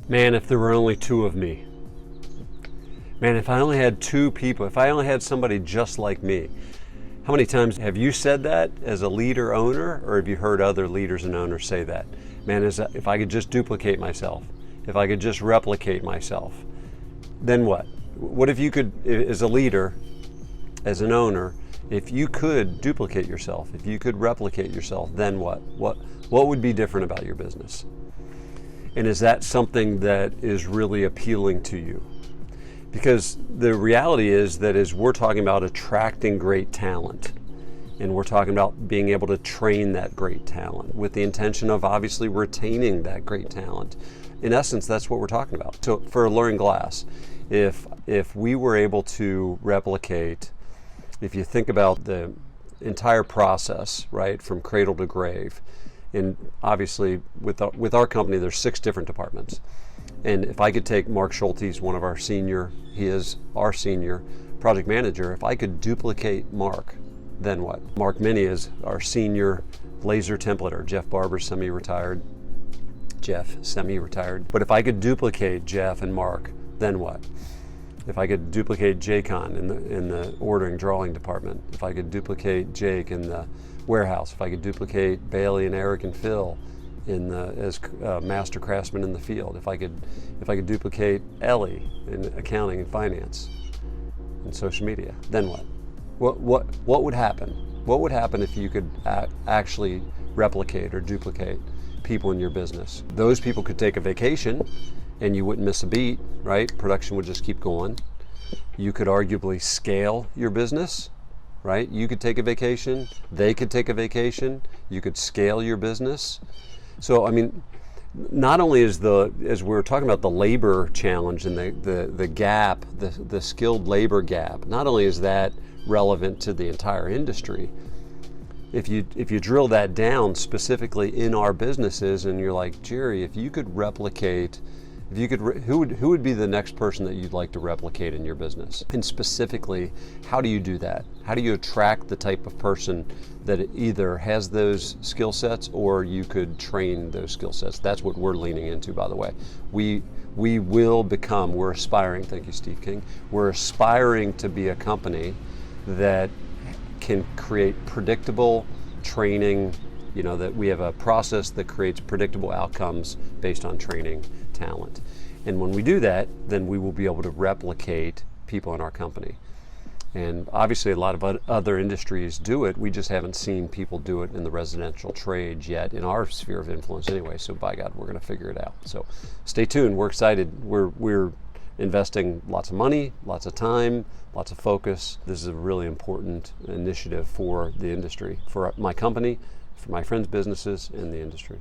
Man, if there were only two of me. Man, if I only had two people, if I only had somebody just like me. How many times have you said that as a leader owner, or have you heard other leaders and owners say that? Man, if I could just duplicate myself, if I could just replicate myself, then what? What if you could, as a leader, as an owner, if you could duplicate yourself, if you could replicate yourself, then what? What would be different about your business? And is that something that is really appealing to you? Because the reality is that as we're talking about attracting great talent, and we're talking about being able to train that great talent with the intention of obviously retaining that great talent. In essence, that's what we're talking about. So for Alluring Glass, if we were able to replicate, if you think about the entire process, right, from cradle to grave, and obviously with our company, there's 6 different departments. And if I could take Mark Schulte, he's one of our senior, he is our senior project manager. If I could duplicate Mark, then what? Mark Minnie is our senior laser templater. Jeff Barber's semi-retired. But if I could duplicate Jeff and Mark, then what? If I could duplicate Jaycon in the ordering drawing department, if I could duplicate Jake in the warehouse, if I could duplicate Bailey and Eric and Phil as master craftsmen in the field, if I could duplicate Ellie in accounting and finance and social media, then what? What would happen? What would happen if you could actually replicate or duplicate people in your business? Those people could take a vacation and you wouldn't miss a beat, right? Production would just keep going. You could arguably scale your business, right? You could take a vacation, they could take a vacation, you could scale your business. So, I mean, not only as we're talking about the labor challenge and the gap, the skilled labor gap, not only is that relevant to the entire industry, if you drill that down specifically in our businesses and you're like, Jerry, if you could replicate, who would be the next person that you'd like to replicate in your business? And specifically, how do you do that? How do you attract the type of person that either has those skill sets or you could train those skill sets? That's what we're leaning into, by the way. We're aspiring, thank you, Steve King, we're aspiring to be a company that can create predictable training, that we have a process that creates predictable outcomes based on training talent. And when we do that, then we will be able to replicate people in our company. And obviously a lot of other industries do it. We just haven't seen people do it in the residential trades yet in our sphere of influence anyway. So by God, we're going to figure it out. So stay tuned. We're excited. We're investing lots of money, lots of time, lots of focus. This is a really important initiative for the industry, for my company, for my friends' businesses, and the industry.